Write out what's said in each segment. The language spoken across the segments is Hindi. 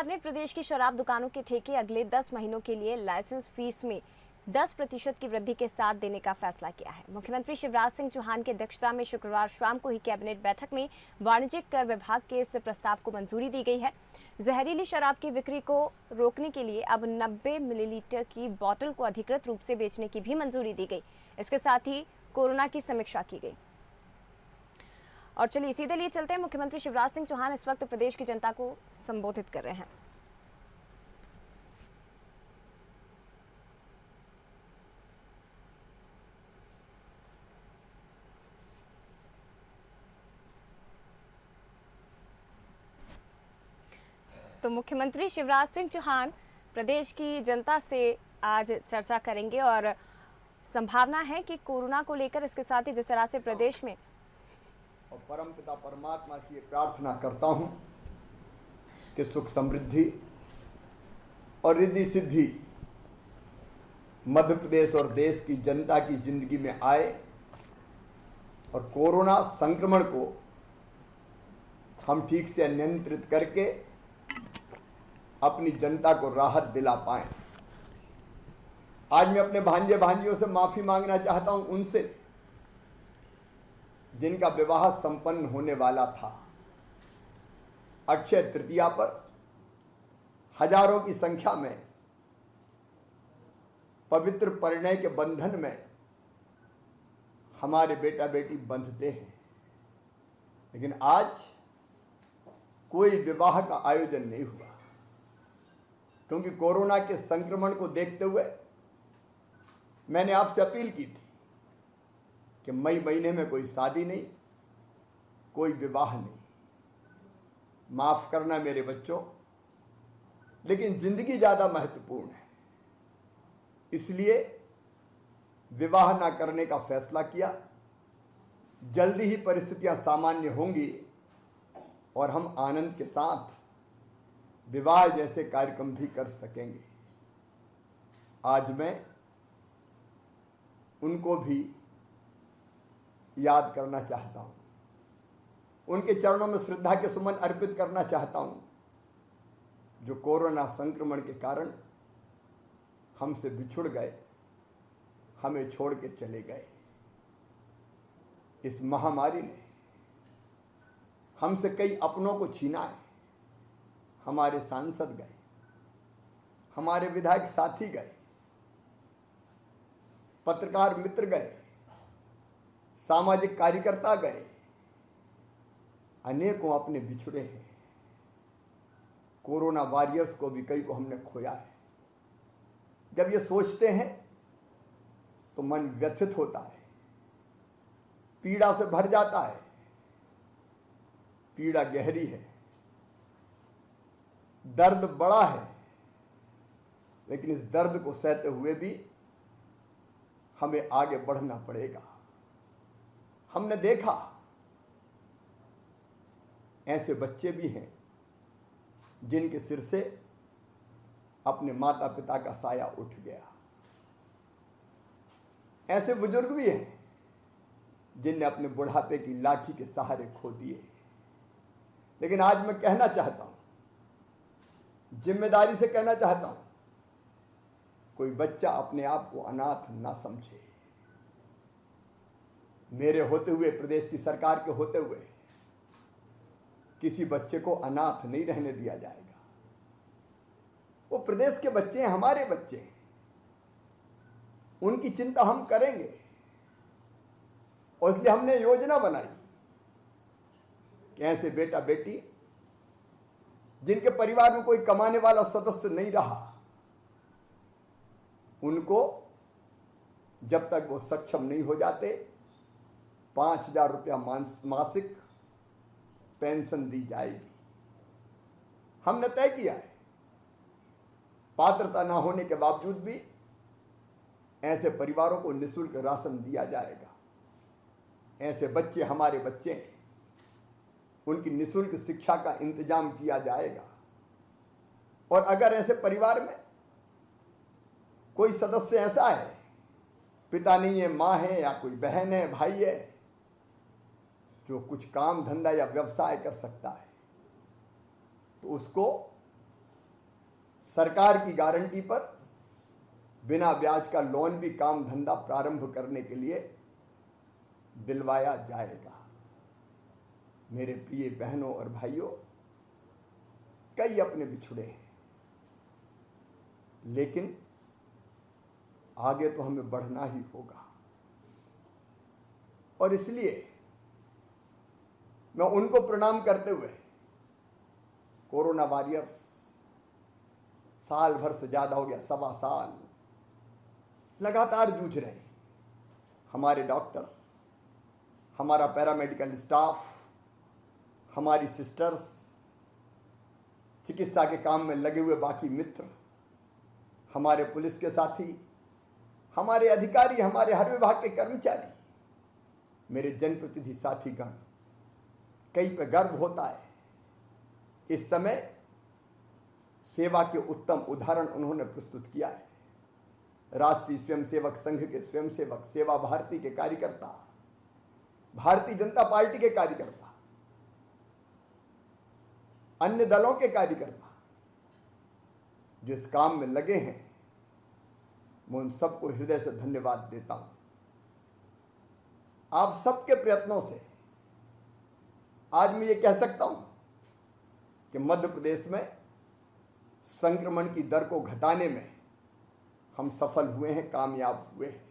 सरकार ने प्रदेश की शराब दुकानों के ठेके अगले 10 महीनों के लिए लाइसेंस फीस में 10% की वृद्धि के साथ देने का फैसला किया है। मुख्यमंत्री शिवराज सिंह चौहान की अध्यक्षता में शुक्रवार शाम को ही कैबिनेट बैठक में वाणिज्यिक कर विभाग के इस प्रस्ताव को मंजूरी दी गई है। जहरीली शराब की बिक्री को रोकने के लिए अब 90 मिलीलीटर की बोतल को अधिकृत रूप से बेचने की भी मंजूरी दी गई। इसके साथ ही कोरोना की समीक्षा की गई। और चलिए सीधे लिए चलते हैं। मुख्यमंत्री शिवराज सिंह चौहान इस वक्त प्रदेश की जनता को संबोधित कर रहे हैं। तो मुख्यमंत्री शिवराज सिंह चौहान प्रदेश की जनता से आज चर्चा करेंगे और संभावना है कि कोरोना को लेकर इसके साथ ही जिस तरह से प्रदेश में और परमपिता परमात्मा से ये प्रार्थना करता हूं कि सुख समृद्धि और रिद्धि सिद्धि मध्य प्रदेश और देश की जनता की जिंदगी में आए और कोरोना संक्रमण को हम ठीक से नियंत्रित करके अपनी जनता को राहत दिला पाएं। आज मैं अपने भांजे भांजियों से माफी मांगना चाहता हूं, उनसे जिनका विवाह संपन्न होने वाला था। अक्षय तृतीया पर हजारों की संख्या में पवित्र परिणय के बंधन में हमारे बेटा बेटी बंधते हैं, लेकिन आज कोई विवाह का आयोजन नहीं हुआ क्योंकि कोरोना के संक्रमण को देखते हुए मैंने आपसे अपील की थी कि मई महीने में कोई शादी नहीं, कोई विवाह नहीं। माफ करना मेरे बच्चों, लेकिन जिंदगी ज्यादा महत्वपूर्ण है, इसलिए विवाह ना करने का फैसला किया। जल्दी ही परिस्थितियां सामान्य होंगी और हम आनंद के साथ विवाह जैसे कार्यक्रम भी कर सकेंगे। आज मैं उनको भी याद करना चाहता हूं, उनके चरणों में श्रद्धा के सुमन अर्पित करना चाहता हूं, जो कोरोना संक्रमण के कारण हमसे बिछुड़ गए, हमें छोड़ के चले गए। इस महामारी ने हमसे कई अपनों को छीना है। हमारे सांसद गए, हमारे विधायक साथी गए, पत्रकार मित्र गए, सामाजिक कार्यकर्ता गए, अनेकों अपने बिछुड़े हैं। कोरोना वॉरियर्स को भी कई को हमने खोया है। जब ये सोचते हैं तो मन व्यथित होता है, पीड़ा से भर जाता है। पीड़ा गहरी है, दर्द बड़ा है, लेकिन इस दर्द को सहते हुए भी हमें आगे बढ़ना पड़ेगा। हमने देखा ऐसे बच्चे भी हैं जिनके सिर से अपने माता पिता का साया उठ गया। ऐसे बुजुर्ग भी हैं जिनने अपने बुढ़ापे की लाठी के सहारे खो दिए। लेकिन आज मैं कहना चाहता हूं, जिम्मेदारी से कहना चाहता हूं, कोई बच्चा अपने आप को अनाथ ना समझे। मेरे होते हुए, प्रदेश की सरकार के होते हुए किसी बच्चे को अनाथ नहीं रहने दिया जाएगा। वो प्रदेश के बच्चे हैं, हमारे बच्चे हैं, उनकी चिंता हम करेंगे। और इसलिए हमने योजना बनाई कि ऐसे बेटा बेटी जिनके परिवार में कोई कमाने वाला सदस्य नहीं रहा, उनको जब तक वो सक्षम नहीं हो जाते 5,000 रुपया मासिक पेंशन दी जाएगी। हमने तय किया है, पात्रता ना होने के बावजूद भी ऐसे परिवारों को निःशुल्क राशन दिया जाएगा। ऐसे बच्चे हमारे बच्चे हैं, उनकी निःशुल्क शिक्षा का इंतजाम किया जाएगा। और अगर ऐसे परिवार में कोई सदस्य ऐसा है, पिता नहीं है, मां है या कोई बहन है, भाई है, जो कुछ काम धंधा या व्यवसाय कर सकता है, तो उसको सरकार की गारंटी पर बिना ब्याज का लोन भी काम धंधा प्रारंभ करने के लिए दिलवाया जाएगा। मेरे प्रिय बहनों और भाइयों, कई अपने बिछुड़े हैं, लेकिन आगे तो हमें बढ़ना ही होगा। और इसलिए मैं उनको प्रणाम करते हुए, कोरोना वॉरियर्स, साल भर से ज्यादा हो गया, 1.25 साल लगातार जूझ रहे हैं। हमारे डॉक्टर, हमारा पैरामेडिकल स्टाफ, हमारी सिस्टर्स, चिकित्सा के काम में लगे हुए बाकी मित्र, हमारे पुलिस के साथी, हमारे अधिकारी, हमारे हर विभाग के कर्मचारी, मेरे जनप्रतिनिधि साथीगण, कई पे गर्व होता है। इस समय सेवा के उत्तम उदाहरण उन्होंने प्रस्तुत किया है। राष्ट्रीय स्वयंसेवक संघ के स्वयंसेवक, सेवा भारती के कार्यकर्ता, भारतीय जनता पार्टी के कार्यकर्ता, अन्य दलों के कार्यकर्ता जो इस काम में लगे हैं, मैं उन सबको हृदय से धन्यवाद देता हूं। आप सबके प्रयत्नों से आज मैं ये कह सकता हूं कि मध्य प्रदेश में संक्रमण की दर को घटाने में हम सफल हुए हैं, कामयाब हुए हैं।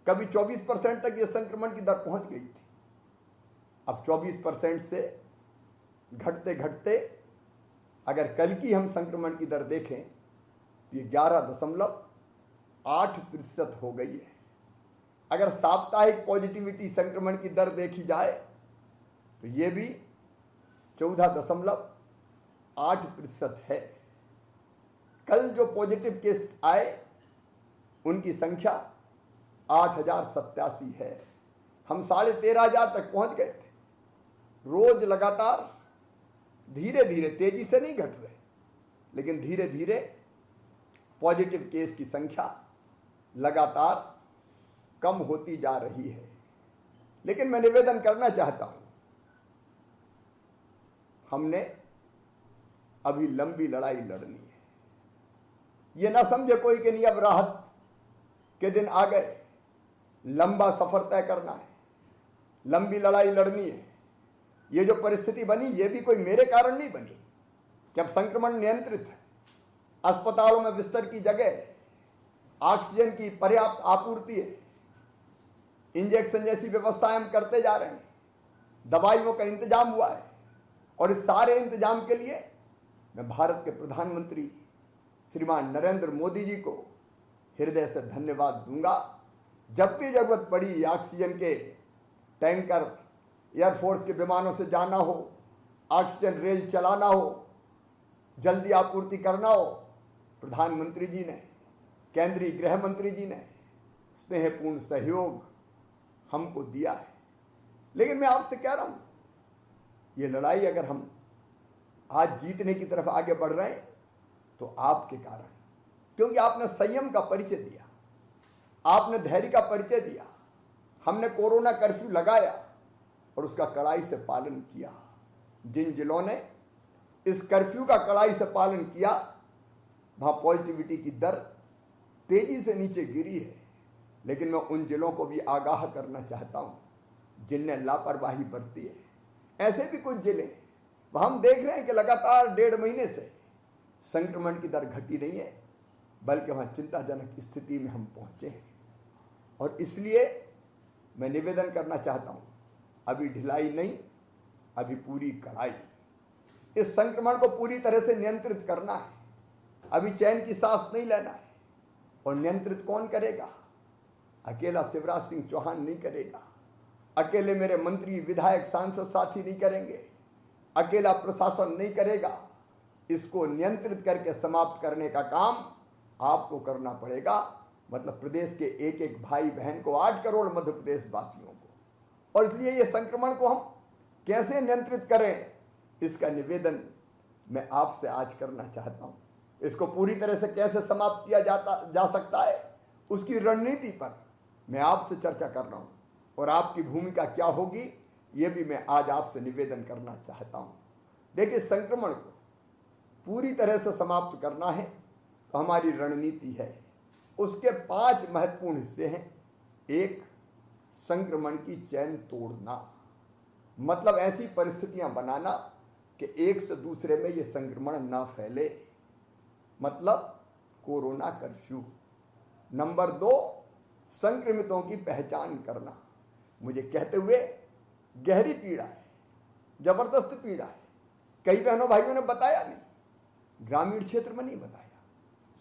कभी 24% तक ये संक्रमण की दर पहुंच गई थी। अब 24% से घटते घटते अगर कल की हम संक्रमण की दर देखें तो ये 11.8% हो गई है। अगर साप्ताहिक पॉजिटिविटी संक्रमण की दर देखी जाए तो ये भी 14.8% है। कल जो पॉजिटिव केस आए उनकी संख्या 8,087 है। हम 13,500 तक पहुंच गए थे। रोज लगातार धीरे धीरे, तेजी से नहीं घट रहे, लेकिन धीरे धीरे पॉजिटिव केस की संख्या लगातार कम होती जा रही है। लेकिन मैं निवेदन करना चाहता हूं, हमने अभी लंबी लड़ाई लड़नी है। ये ना समझे कोई कि नहीं अब राहत के दिन आ गए, लंबा सफर तय करना है, लंबी लड़ाई लड़नी है। ये जो परिस्थिति बनी ये भी कोई मेरे कारण नहीं बनी कि अब संक्रमण नियंत्रित है, अस्पतालों में बिस्तर की जगह है, ऑक्सीजन की पर्याप्त आपूर्ति है, इंजेक्शन जैसी व्यवस्थाएं हम करते जा रहे हैं, दवाइयों का इंतजाम हुआ है। और इस सारे इंतजाम के लिए मैं भारत के प्रधानमंत्री श्रीमान नरेंद्र मोदी जी को हृदय से धन्यवाद दूंगा। जब भी जरूरत पड़ी, ऑक्सीजन के टैंकर एयरफोर्स के विमानों से जाना हो, ऑक्सीजन रेल चलाना हो, जल्दी आपूर्ति करना हो, प्रधानमंत्री जी ने, केंद्रीय गृह मंत्री जी ने स्नेहपूर्ण सहयोग हमको दिया है। लेकिन मैं आपसे कह रहा हूं, ये लड़ाई अगर हम आज जीतने की तरफ आगे बढ़ रहे हैं तो आपके कारण, क्योंकि आपने संयम का परिचय दिया, आपने धैर्य का परिचय दिया। हमने कोरोना कर्फ्यू लगाया और उसका कड़ाई से पालन किया। जिन जिलों ने इस कर्फ्यू का कड़ाई से पालन किया वहां पॉजिटिविटी की दर तेजी से नीचे गिरी है। लेकिन मैं उन जिलों को भी आगाह करना चाहता हूं जिनने लापरवाही बरती है। ऐसे भी कुछ जिले वहां हम देख रहे हैं कि लगातार 1.5 महीने से संक्रमण की दर घटी नहीं है, बल्कि वहां चिंताजनक स्थिति में हम पहुंचे हैं। और इसलिए मैं निवेदन करना चाहता हूं, अभी ढिलाई नहीं, अभी पूरी कड़ाई। इस संक्रमण को पूरी तरह से नियंत्रित करना है। अभी चैन की सांस नहीं लेना है। और नियंत्रित कौन करेगा? अकेला शिवराज सिंह चौहान नहीं करेगा, अकेले मेरे मंत्री, विधायक, सांसद साथी नहीं करेंगे, अकेला प्रशासन नहीं करेगा। इसको नियंत्रित करके समाप्त करने का काम आपको करना पड़ेगा। मतलब प्रदेश के एक एक भाई बहन को, 8 करोड़ मध्य प्रदेश वासियों को। और इसलिए ये संक्रमण को हम कैसे नियंत्रित करें, इसका निवेदन मैं आपसे आज करना चाहता हूं। इसको पूरी तरह से कैसे समाप्त किया जा सकता है, उसकी रणनीति पर मैं आपसे चर्चा कर रहा हूं। और आपकी भूमिका क्या होगी, ये भी मैं आज आपसे निवेदन करना चाहता हूं। देखिए, संक्रमण को पूरी तरह से समाप्त करना है तो हमारी रणनीति है। उसके 5 महत्वपूर्ण हिस्से हैं। एक, संक्रमण की चैन तोड़ना, मतलब ऐसी परिस्थितियां बनाना कि एक से दूसरे में ये संक्रमण ना फैले, मतलब कोरोना कर्फ्यू। नंबर 2, संक्रमितों की पहचान करना। मुझे कहते हुए गहरी पीड़ा है, जबरदस्त पीड़ा है। कई बहनों भाइयों ने बताया नहीं, ग्रामीण क्षेत्र में नहीं बताया,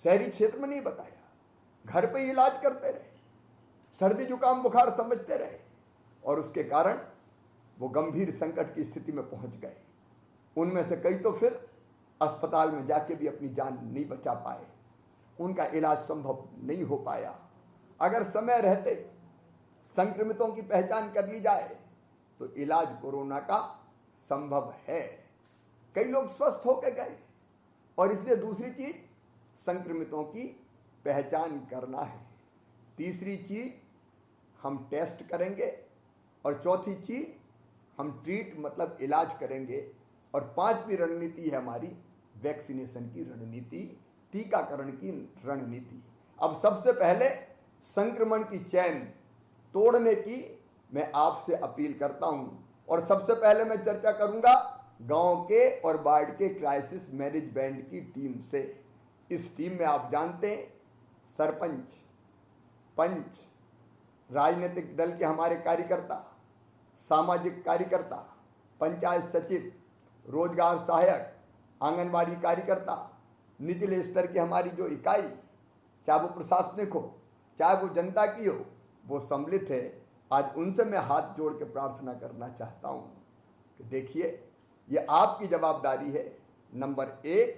शहरी क्षेत्र में नहीं बताया, घर पे इलाज करते रहे, सर्दी जुकाम बुखार समझते रहे और उसके कारण वो गंभीर संकट की स्थिति में पहुंच गए। उनमें से कई तो फिर अस्पताल में जाके भी अपनी जान नहीं बचा पाए, उनका इलाज संभव नहीं हो पाया। अगर समय रहते संक्रमितों की पहचान कर ली जाए तो इलाज कोरोना का संभव है। कई लोग स्वस्थ होकर गए और इसलिए दूसरी चीज संक्रमितों की पहचान करना है। तीसरी चीज हम टेस्ट करेंगे और चौथी चीज हम ट्रीट मतलब इलाज करेंगे और 5वीं रणनीति है हमारी वैक्सीनेशन की रणनीति, टीकाकरण की रणनीति। अब सबसे पहले संक्रमण की चैन तोड़ने की मैं आपसे अपील करता हूं और सबसे पहले मैं चर्चा करूंगा गांव के और बाढ़ के क्राइसिस मैनेजमेंट की टीम से। इस टीम में आप जानते हैं सरपंच, पंच, राजनीतिक दल के हमारे कार्यकर्ता, सामाजिक कार्यकर्ता, पंचायत सचिव, रोजगार सहायक, आंगनबाड़ी कार्यकर्ता, निचले स्तर की हमारी जो इकाई, चाहे वो प्रशासनिक हो चाहे वो जनता की हो, वो सम्मिलित है। आज उनसे मैं हाथ जोड़ के प्रार्थना करना चाहता हूं कि देखिए ये आपकी जवाबदारी है। नंबर 1,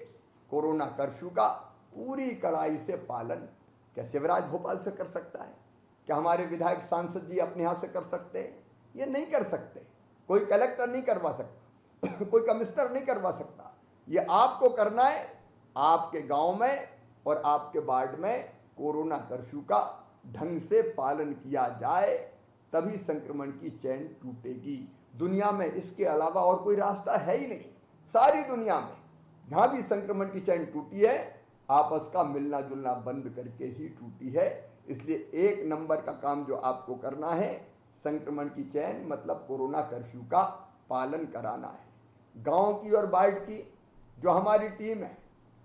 कोरोना कर्फ्यू का पूरी कड़ाई से पालन। क्या शिवराज भोपाल से कर सकता है? क्या हमारे विधायक सांसद जी अपने यहाँ से कर सकते हैं? ये नहीं कर सकते। कोई कलेक्टर नहीं करवा सकता कोई कमिश्नर नहीं करवा सकता। ये आपको करना है। आपके गांव में और आपके वार्ड में कोरोना कर्फ्यू का ढंग से पालन किया जाए, तभी संक्रमण की चैन टूटेगी। दुनिया में इसके अलावा और कोई रास्ता है ही नहीं। सारी दुनिया में जहां भी संक्रमण की चैन टूटी है, आपस का मिलना जुलना बंद करके ही टूटी है। इसलिए 1 नंबर का काम जो आपको करना है, संक्रमण की चैन मतलब कोरोना कर्फ्यू का पालन कराना है। गांव की और बाढ़ की जो हमारी टीम है,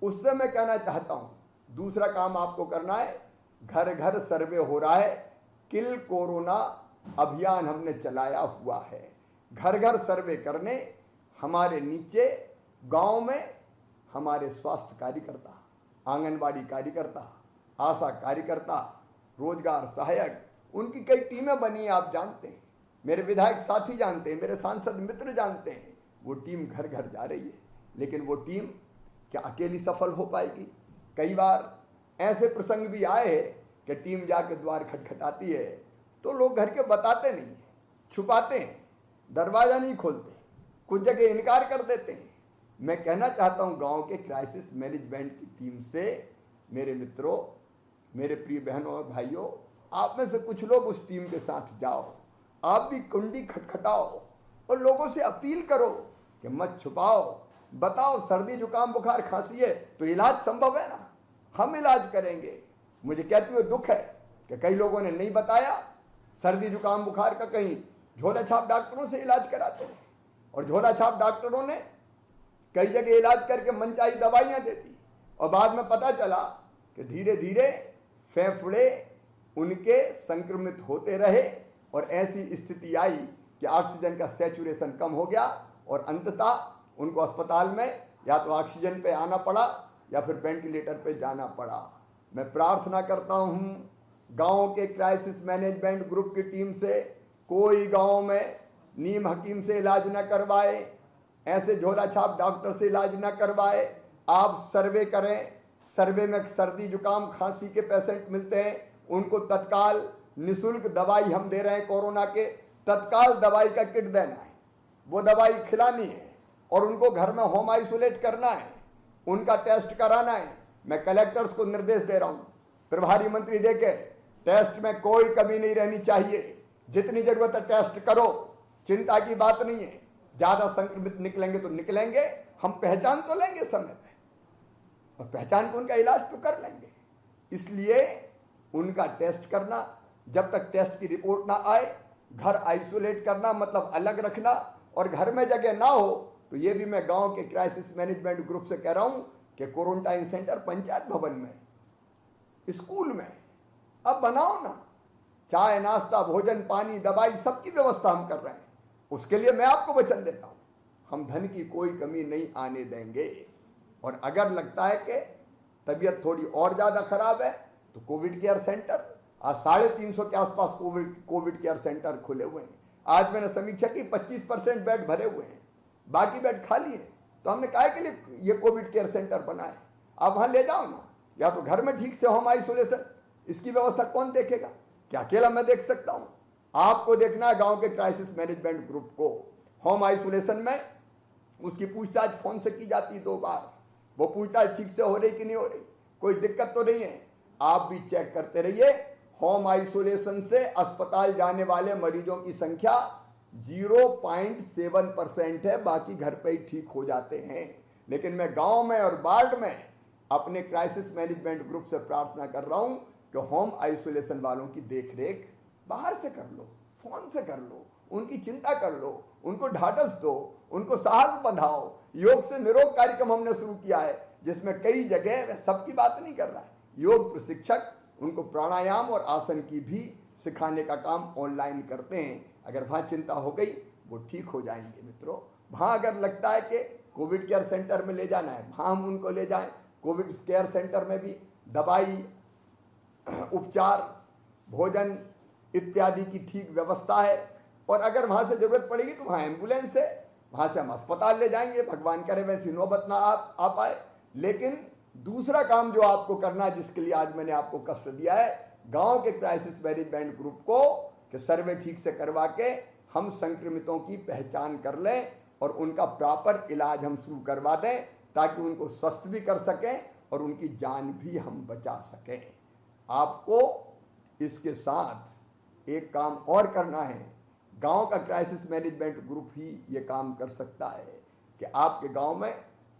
उससे मैं कहना चाहता हूं, दूसरा काम आपको करना है, घर घर सर्वे हो रहा है। किल कोरोना अभियान हमने चलाया हुआ है। घर घर सर्वे करने हमारे नीचे गांव में हमारे स्वास्थ्य कार्यकर्ता, आंगनबाड़ी कार्यकर्ता, आशा कार्यकर्ता, रोजगार सहायक, उनकी कई टीमें बनी हैं। आप जानते हैं, मेरे विधायक साथी जानते हैं, मेरे सांसद मित्र जानते हैं। वो टीम घर घर जा रही है, लेकिन वो टीम क्या अकेली सफल हो पाएगी? कई बार ऐसे प्रसंग भी आए हैं कि टीम जाके द्वार खटखटाती है तो लोग घर के बताते नहीं हैं, छुपाते हैं, दरवाजा नहीं खोलते, कुछ जगह इनकार कर देते हैं। मैं कहना चाहता हूं गांव के क्राइसिस मैनेजमेंट की टीम से, मेरे मित्रों, मेरे प्रिय बहनों और भाइयों, आप में से कुछ लोग उस टीम के साथ जाओ, आप भी कुंडी खटखटाओ और लोगों से अपील करो कि मत छुपाओ, बताओ सर्दी जुकाम बुखार खांसी है तो इलाज संभव है ना, हम इलाज करेंगे। मुझे कहते हुए दुख है कि कई लोगों ने नहीं बताया। सर्दी जुकाम बुखार का कहीं झोला छाप डॉक्टरों से इलाज कराते रहे और झोला छाप डॉक्टरों ने कई जगह इलाज करके मनचाही दवाइयां देती और बाद में पता चला कि धीरे धीरे फेफड़े उनके संक्रमित होते रहे और ऐसी स्थिति आई कि ऑक्सीजन का सैचुरेशन कम हो गया और अंततः उनको अस्पताल में या तो ऑक्सीजन पे आना पड़ा या फिर वेंटिलेटर पे जाना पड़ा। मैं प्रार्थना करता हूं गांव के क्राइसिस मैनेजमेंट ग्रुप की टीम से, कोई गांव में नीम हकीम से इलाज न करवाए, ऐसे झोला छाप डॉक्टर से इलाज न करवाए। आप सर्वे करें, सर्वे में सर्दी जुकाम खांसी के पेशेंट मिलते हैं, उनको तत्काल निःशुल्क दवाई हम दे रहे हैं। कोरोना के तत्काल दवाई का किट देना है, वो दवाई खिलानी है और उनको घर में होम आइसोलेट करना है, उनका टेस्ट कराना है। मैं कलेक्टर्स को निर्देश दे रहा हूं, प्रभारी मंत्री देके टेस्ट में कोई कमी नहीं रहनी चाहिए। जितनी जरूरत है टेस्ट करो, चिंता की बात नहीं है। ज्यादा संक्रमित निकलेंगे तो निकलेंगे, हम पहचान तो लेंगे समय पे, और पहचान के उनका इलाज तो कर लेंगे। इसलिए उनका टेस्ट करना, जब तक टेस्ट की रिपोर्ट ना आए, घर आइसोलेट करना मतलब अलग रखना, और घर में जगह ना हो तो ये भी मैं गांव के क्राइसिस मैनेजमेंट ग्रुप से कह रहा हूं कि क्वारंटाइन सेंटर पंचायत भवन में, स्कूल में अब बनाओ ना। चाय नाश्ता भोजन पानी दवाई सबकी व्यवस्था हम कर रहे हैं। उसके लिए मैं आपको वचन देता हूं, हम धन की कोई कमी नहीं आने देंगे। और अगर लगता है कि तबीयत थोड़ी और ज़्यादा खराब है तो कोविड केयर सेंटर, आज 350 के आसपास कोविड केयर सेंटर खुले हुए हैं। आज मैंने समीक्षा की 25% बेड भरे हुए हैं, बाकी बेड खाली हैं। तो हमने कहा के लिए ये कोविड केयर सेंटर बना है, आप वहाँ ले जाओ ना। या तो घर में ठीक से होम आइसोलेशन, इसकी व्यवस्था कौन देखेगा? क्या अकेला मैं देख सकता हूँ? आपको देखना है गांव के क्राइसिस मैनेजमेंट ग्रुप को। होम आइसोलेशन में उसकी पूछताछ फोन से की जाती 2 बार, वो पूछताछ ठीक से हो रही कि नहीं हो रही, कोई दिक्कत तो नहीं है। आप भी चेक करते रहिए। होम आइसोलेशन से अस्पताल जाने वाले मरीजों की संख्या 0.7% है, बाकी घर पे ही ठीक हो जाते हैं। लेकिन मैं गांव में और वार्ड में अपने क्राइसिस मैनेजमेंट ग्रुप से प्रार्थना कर रहा हूं कि होम आइसोलेशन वालों की देखरेख बाहर से कर लो, फोन से कर लो, उनकी चिंता कर लो, उनको ढाढ़स दो, उनको साहस बंधाओ। योग से निरोग कार्यक्रम हमने शुरू किया है, जिसमें कई जगह, सबकी बात नहीं कर रहा है, योग प्रशिक्षक उनको प्राणायाम और आसन की भी सिखाने का काम ऑनलाइन करते हैं। अगर वहाँ चिंता हो गई वो ठीक हो जाएंगे मित्रों। वहाँ अगर लगता है कि कोविड केयर सेंटर में ले जाना है, वहाँ हम उनको ले जाएं। कोविड केयर सेंटर में भी दवाई, उपचार, भोजन इत्यादि की ठीक व्यवस्था है। और अगर वहाँ से जरूरत पड़ेगी तो वहाँ एम्बुलेंस है, वहाँ से हम अस्पताल ले जाएंगे। भगवान करे वैसी नौबत ना आ पाए। लेकिन दूसरा काम जो आपको करना है, जिसके लिए आज मैंने आपको कष्ट दिया है, गांव के क्राइसिस मैनेजमेंट ग्रुप को कि सर्वे ठीक से करवा के हम संक्रमितों की पहचान कर लें और उनका प्रॉपर इलाज हम शुरू करवा दें, ताकि उनको स्वस्थ भी कर सकें और उनकी जान भी हम बचा सकें। आपको इसके साथ एक काम और करना है। गांव का क्राइसिस मैनेजमेंट ग्रुप ही ये काम कर सकता है कि आपके गांव में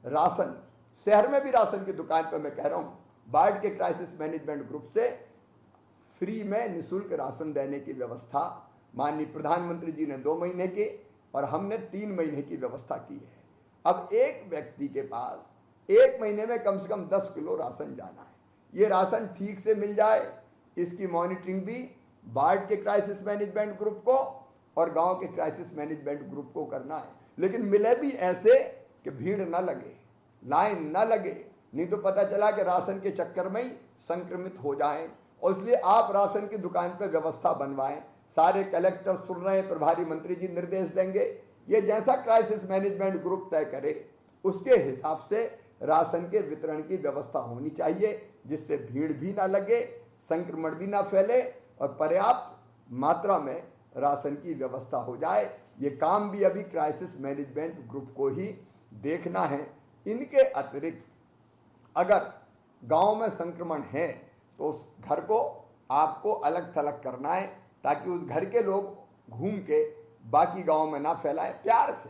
राशन, शहर में भी राशन की दुकान पर मैं कह रहा हूँ, वार्ड के क्राइसिस मैनेजमेंट ग्रुप से फ्री में निःशुल्क राशन देने की व्यवस्था माननीय प्रधानमंत्री जी ने 2 महीने की और हमने 3 महीने की व्यवस्था की है। अब एक व्यक्ति के पास 1 महीने में कम से कम 10 किलो राशन जाना है। ये राशन ठीक से मिल जाए, इसकी मॉनिटरिंग भी वार्ड के क्राइसिस मैनेजमेंट ग्रुप को और गांव के क्राइसिस मैनेजमेंट ग्रुप को करना है। लेकिन मिले भी ऐसे कि भीड़ ना लगे, लाइन ना लगे, नहीं तो पता चला कि राशन के चक्कर में ही संक्रमित हो जाएं। और इसलिए आप राशन की दुकान पर व्यवस्था बनवाएं। सारे कलेक्टर सुन रहे हैं, प्रभारी मंत्री जी निर्देश देंगे। ये जैसा क्राइसिस मैनेजमेंट ग्रुप तय करे उसके हिसाब से राशन के वितरण की व्यवस्था होनी चाहिए, जिससे भीड़ भी ना लगे, संक्रमण भी ना फैले और पर्याप्त मात्रा में राशन की व्यवस्था हो जाए। ये काम भी अभी क्राइसिस मैनेजमेंट ग्रुप को ही देखना है। इनके अतिरिक्त अगर गांव में संक्रमण है तो उस घर को आपको अलग थलग करना है, ताकि उस घर के लोग घूम के बाकी गांव में ना फैलाएं। प्यार से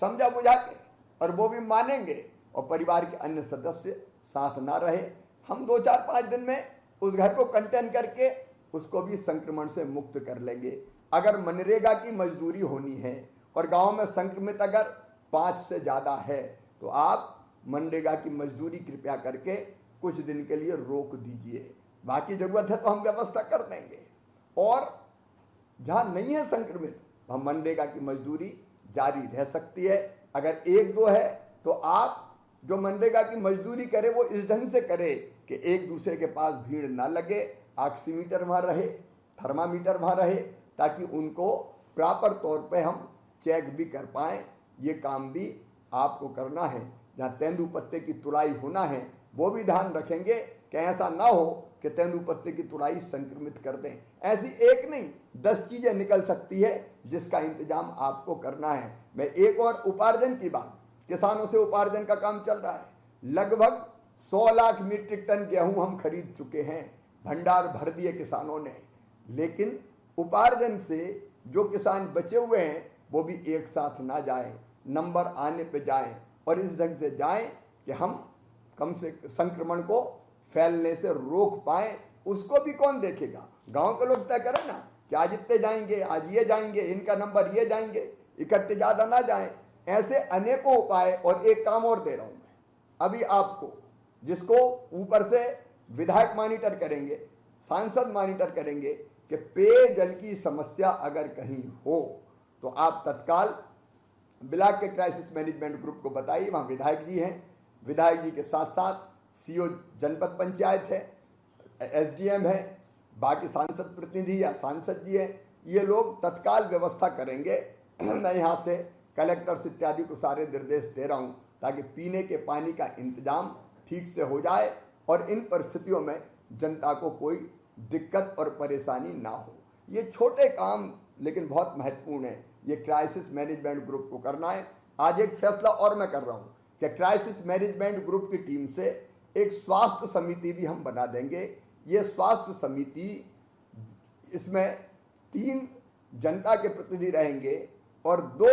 समझा बुझा के, और वो भी मानेंगे और परिवार के अन्य सदस्य साथ ना रहे। हम 2-4-5 दिन में उस घर को कंटेन करके उसको भी संक्रमण से मुक्त कर लेंगे। अगर मनरेगा की मजदूरी होनी है और गांव में संक्रमित अगर 5 से ज़्यादा है तो आप मनरेगा की मजदूरी कृपया करके कुछ दिन के लिए रोक दीजिए। बाकी ज़रूरत है तो हम व्यवस्था कर देंगे। और जहाँ नहीं है संक्रमित वहाँ मनरेगा की मजदूरी जारी रह सकती है। अगर 1-2 है तो आप जो मनरेगा की मजदूरी करे वो इस ढंग से करे कि एक दूसरे के पास भीड़ ना लगे, ऑक्सीमीटर वहाँ रहे, थर्मामीटर वहाँ रहे, ताकि उनको प्रॉपर तौर पे हम चेक भी कर पाएँ। ये काम भी आपको करना है। जहाँ तेंदुपत्ते की तुड़ाई होना है वो भी ध्यान रखेंगे कि ऐसा ना हो कि तेंदुपत्ते की तुड़ाई संक्रमित कर दें। ऐसी एक नहीं 10 चीज़ें निकल सकती है जिसका इंतजाम आपको करना है। मैं एक और उपार्जन की बात, किसानों से उपार्जन का काम चल रहा है। लगभग 100 लाख मीट्रिक टन गेहूं हम खरीद चुके हैं, भंडार भर दिए किसानों ने। लेकिन उपार्जन से जो किसान बचे हुए हैं वो भी एक साथ ना जाए, नंबर आने पे जाएं और इस ढंग से जाएं कि हम कम से संक्रमण को फैलने से रोक पाए, उसको भी कौन देखेगा? गांव के लोग तय करें ना कि आज इतने जाएंगे, आज ये जाएंगे, इनका नंबर ये जाएंगे, इकट्ठे ज्यादा ना जाएं। ऐसे अनेकों उपाय। और एक काम और दे रहा हूं मैं अभी आपको, जिसको ऊपर से विधायक मॉनिटर करेंगे, सांसद मॉनिटर करेंगे कि पेयजल की समस्या अगर कहीं हो तो आप तत्काल ब्लॉक के क्राइसिस मैनेजमेंट ग्रुप को बताइए। वहाँ विधायक जी हैं, विधायक जी के साथ साथ सीओ जनपद पंचायत है, एसडीएम है, बाकी सांसद प्रतिनिधि या सांसद जी हैं, ये लोग तत्काल व्यवस्था करेंगे। मैं यहाँ से कलेक्टर्स इत्यादि को सारे निर्देश दे रहा हूँ ताकि पीने के पानी का इंतजाम ठीक से हो जाए और इन परिस्थितियों में जनता को कोई दिक्कत और परेशानी ना हो। ये छोटे काम लेकिन बहुत महत्वपूर्ण है, ये क्राइसिस मैनेजमेंट ग्रुप को करना है। आज एक फैसला और मैं कर रहा हूँ कि क्राइसिस मैनेजमेंट ग्रुप की टीम से एक स्वास्थ्य समिति भी हम बना देंगे। ये स्वास्थ्य समिति, इसमें 3 जनता के प्रतिनिधि रहेंगे और 2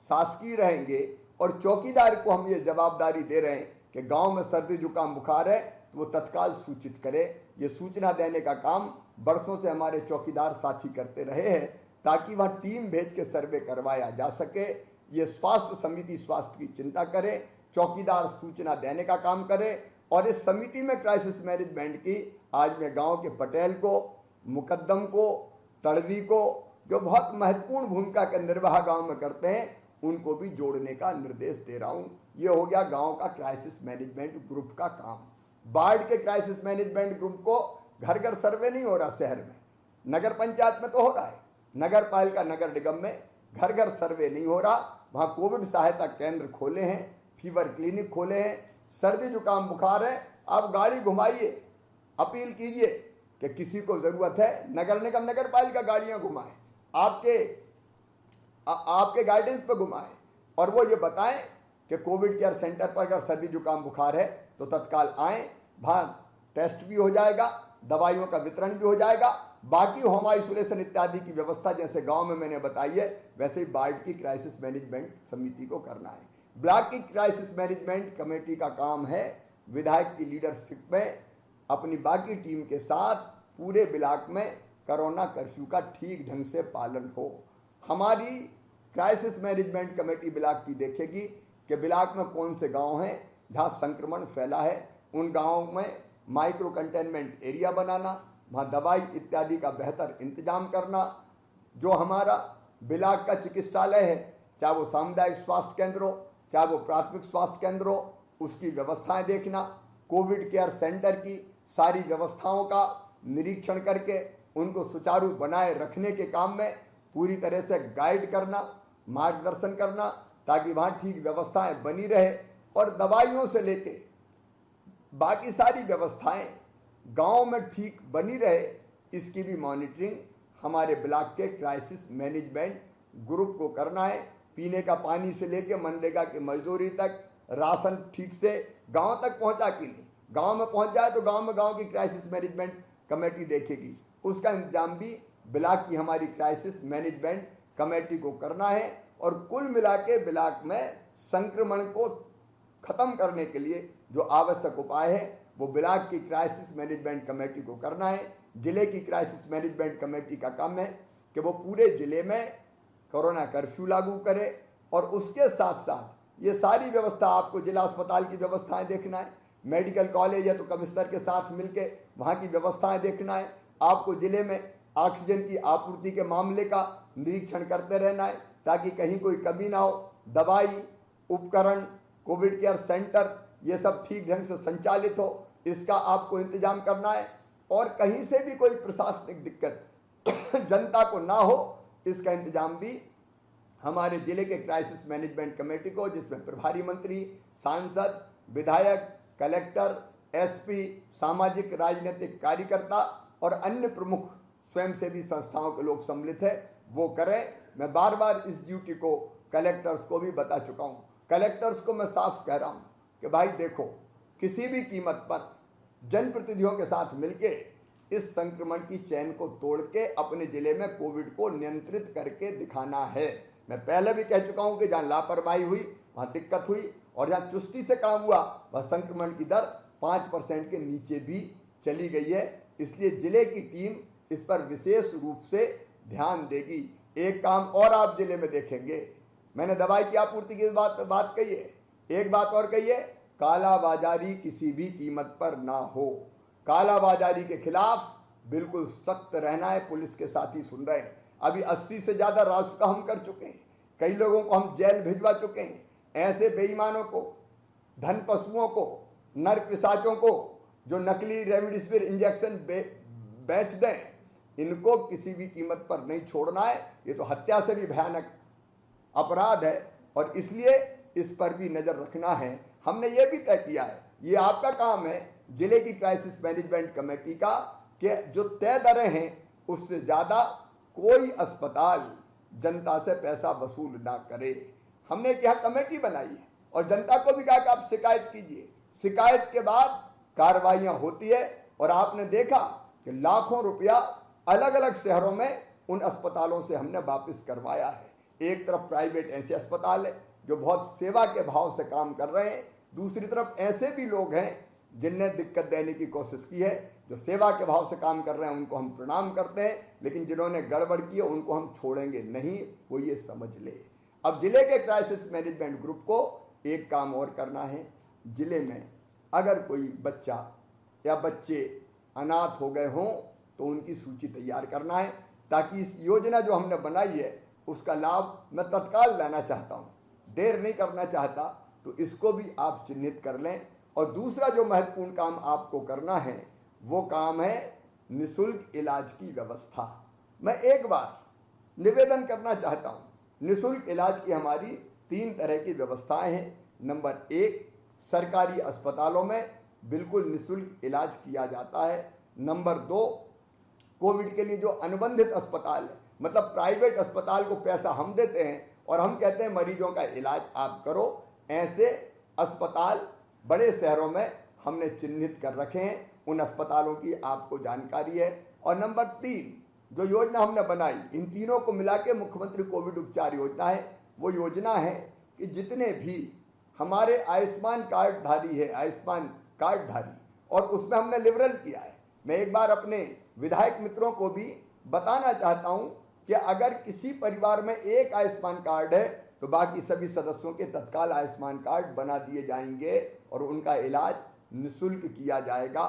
शासकीय रहेंगे और चौकीदार को हम ये जवाबदारी दे रहे हैं कि गांव में सर्दी जुकाम बुखार है तो वो तत्काल सूचित करे। ये सूचना देने का काम बरसों से हमारे चौकीदार साथी करते रहे हैं ताकि वहाँ टीम भेज के सर्वे करवाया जा सके। ये स्वास्थ्य समिति स्वास्थ्य की चिंता करे, चौकीदार सूचना देने का काम करे। और इस समिति में क्राइसिस मैनेजमेंट की आज मैं गांव के पटेल को, मुकद्दम को, तड़वी को, जो बहुत महत्वपूर्ण भूमिका का निर्वाह गांव में करते हैं, उनको भी जोड़ने का निर्देश दे रहा हूं। ये हो गया गांव का क्राइसिस मैनेजमेंट ग्रुप का काम। बाढ़ के क्राइसिस मैनेजमेंट ग्रुप को घर घर सर्वे नहीं हो रहा शहर में, नगर पंचायत में तो हो रहा है, नगर पालिका नगर निगम में घर घर सर्वे नहीं हो रहा। वहाँ कोविड सहायता केंद्र खोले हैं, फीवर क्लिनिक खोले हैं। सर्दी जुकाम बुखार है, आप गाड़ी घुमाइए, अपील कीजिए कि किसी को जरूरत है, नगर निगम नगर पालिका गाड़ियां घुमाएं, आपके गाइडेंस पे घुमाएं और वो ये बताएं कि कोविड केयर सेंटर पर अगर सर्दी जुकाम बुखार है तो तत्काल आएं, वहाँ टेस्ट भी हो जाएगा, दवाइयों का वितरण भी हो जाएगा। बाकी होम आइसोलेशन इत्यादि की व्यवस्था जैसे गांव में मैंने बताई है, वैसे ही बाढ़ की क्राइसिस मैनेजमेंट समिति को करना है। ब्लॉक की क्राइसिस मैनेजमेंट कमेटी का काम है विधायक की लीडरशिप में अपनी बाकी टीम के साथ पूरे ब्लॉक में कोरोना कर्फ्यू का ठीक ढंग से पालन हो। हमारी क्राइसिस मैनेजमेंट कमेटी ब्लॉक की देखेगी कि ब्लॉक में कौन से गांव हैं जहां संक्रमण फैला है, उन गांवों में माइक्रो कंटेनमेंट एरिया बनाना, वहाँ दवाई इत्यादि का बेहतर इंतजाम करना। जो हमारा ब्लॉक का चिकित्सालय है, चाहे वो सामुदायिक स्वास्थ्य केंद्र हो, चाहे वो प्राथमिक स्वास्थ्य केंद्र हो, उसकी व्यवस्थाएं देखना। कोविड केयर सेंटर की सारी व्यवस्थाओं का निरीक्षण करके उनको सुचारू बनाए रखने के काम में पूरी तरह से गाइड करना, मार्गदर्शन करना, ताकि वहाँ ठीक व्यवस्थाएं बनी रहे और दवाइयों से लेके बाकी सारी व्यवस्थाएं गांव में ठीक बनी रहे। इसकी भी मॉनिटरिंग हमारे ब्लॉक के क्राइसिस मैनेजमेंट ग्रुप को करना है। पीने का पानी से लेके मनरेगा की मजदूरी तक, राशन ठीक से गांव तक पहुंचा कि नहीं, गांव में पहुंच जाए तो गांव में गांव की क्राइसिस मैनेजमेंट कमेटी देखेगी, उसका इंतजाम भी ब्लॉक की हमारी क्राइसिस मैनेजमेंट कमेटी को करना है। और कुल मिला के ब्लॉक में संक्रमण को खत्म करने के लिए जो आवश्यक उपाय है वो ब्लॉक की क्राइसिस मैनेजमेंट कमेटी को करना है। जिले की क्राइसिस मैनेजमेंट कमेटी का काम है कि वो पूरे जिले में कोरोना कर्फ्यू लागू करे और उसके साथ साथ ये सारी व्यवस्था, आपको जिला अस्पताल की व्यवस्थाएं देखना है, मेडिकल कॉलेज है तो कमिश्नर के साथ मिलके वहाँ की व्यवस्थाएं देखना है। आपको जिले में ऑक्सीजन की आपूर्ति के मामले का निरीक्षण करते रहना है ताकि कहीं कोई कमी ना हो। दवाई, उपकरण, कोविड केयर सेंटर ये सब ठीक ढंग से संचालित हो, इसका आपको इंतजाम करना है। और कहीं से भी कोई प्रशासनिक दिक्कत जनता को ना हो, इसका इंतजाम भी हमारे जिले के क्राइसिस मैनेजमेंट कमेटी को, जिसमें प्रभारी मंत्री, सांसद, विधायक, कलेक्टर, एसपी, सामाजिक राजनीतिक कार्यकर्ता और अन्य प्रमुख स्वयंसेवी संस्थाओं के लोग सम्मिलित है, वो करें। मैं बार बार इस ड्यूटी को कलेक्टर्स को भी बता चुका हूँ। कलेक्टर्स को मैं साफ कह रहा हूँ कि भाई देखो, किसी भी कीमत पर जनप्रतिनिधियों के साथ मिलके इस संक्रमण की चैन को तोड़ के अपने जिले में कोविड को नियंत्रित करके दिखाना है। मैं पहले भी कह चुका हूं कि जहां लापरवाही हुई वहां दिक्कत हुई और जहाँ चुस्ती से काम हुआ वह संक्रमण की दर 5% के नीचे भी चली गई है। इसलिए जिले की टीम इस पर विशेष रूप से ध्यान देगी। एक काम और आप जिले में देखेंगे, मैंने दवाई की आपूर्ति की बात कही है, एक बात और कही है, कालाबाजारी किसी भी कीमत पर ना हो। कालाबाजारी के खिलाफ बिल्कुल सख्त रहना है। पुलिस के साथी सुन रहे हैं, अभी 80 से ज्यादा रासुका हम कर चुके हैं, कई लोगों को हम जेल भिजवा चुके हैं। ऐसे बेईमानों को, धन पशुओं को, नर पिशाचों को जो नकली रेमडेसिविर इंजेक्शन बेच दें, इनको किसी भी कीमत पर नहीं छोड़ना है। ये तो हत्या से भी भयानक अपराध है और इसलिए इस पर भी नजर रखना है। हमने ये भी तय किया है, ये आपका काम है जिले की क्राइसिस मैनेजमेंट कमेटी का, कि जो तय दरें हैं उससे ज्यादा कोई अस्पताल जनता से पैसा वसूल ना करे। हमने एक यहाँ कमेटी बनाई है और जनता को भी कहा कि आप शिकायत कीजिए। शिकायत के बाद कार्रवाइयां होती है और आपने देखा कि लाखों रुपया अलग अलग शहरों में उन अस्पतालों से हमने वापस करवाया है। एक तरफ प्राइवेट ऐसे अस्पताल है जो बहुत सेवा के भाव से काम कर रहे हैं, दूसरी तरफ ऐसे भी लोग हैं जिनने दिक्कत देने की कोशिश की है। जो सेवा के भाव से काम कर रहे हैं उनको हम प्रणाम करते हैं, लेकिन जिन्होंने गड़बड़ की है उनको हम छोड़ेंगे नहीं, वो ये समझ ले। अब जिले के क्राइसिस मैनेजमेंट ग्रुप को एक काम और करना है। जिले में अगर कोई बच्चा या बच्चे अनाथ हो गए हों तो उनकी सूची तैयार करना है, ताकि इस योजना जो हमने बनाई है उसका लाभ मैं तत्काल लेना चाहता हूँ, देर नहीं करना चाहता, तो इसको भी आप चिन्हित कर लें। और दूसरा जो महत्वपूर्ण काम आपको करना है वो काम है निःशुल्क इलाज की व्यवस्था। मैं एक बार निवेदन करना चाहता हूँ, निःशुल्क इलाज की हमारी 3 तरह की व्यवस्थाएं हैं। नंबर 1, सरकारी अस्पतालों में बिल्कुल निःशुल्क इलाज किया जाता है। नंबर 2, कोविड के लिए जो अनुबंधित अस्पताल है, मतलब प्राइवेट अस्पताल को पैसा हम देते हैं और हम कहते हैं मरीजों का इलाज आप करो, ऐसे अस्पताल बड़े शहरों में हमने चिन्हित कर रखे हैं, उन अस्पतालों की आपको जानकारी है। और नंबर 3 जो योजना हमने बनाई, इन तीनों को मिला के मुख्यमंत्री कोविड उपचार योजना है। वो योजना है कि जितने भी हमारे आयुष्मान कार्डधारी है, आयुष्मान कार्डधारी, और उसमें हमने लिबरल किया है। मैं एक बार अपने विधायक मित्रों को भी बताना चाहता हूं कि अगर किसी परिवार में एक आयुष्मान कार्ड है तो बाकी सभी सदस्यों के तत्काल आयुष्मान कार्ड बना दिए जाएंगे और उनका इलाज निःशुल्क किया जाएगा।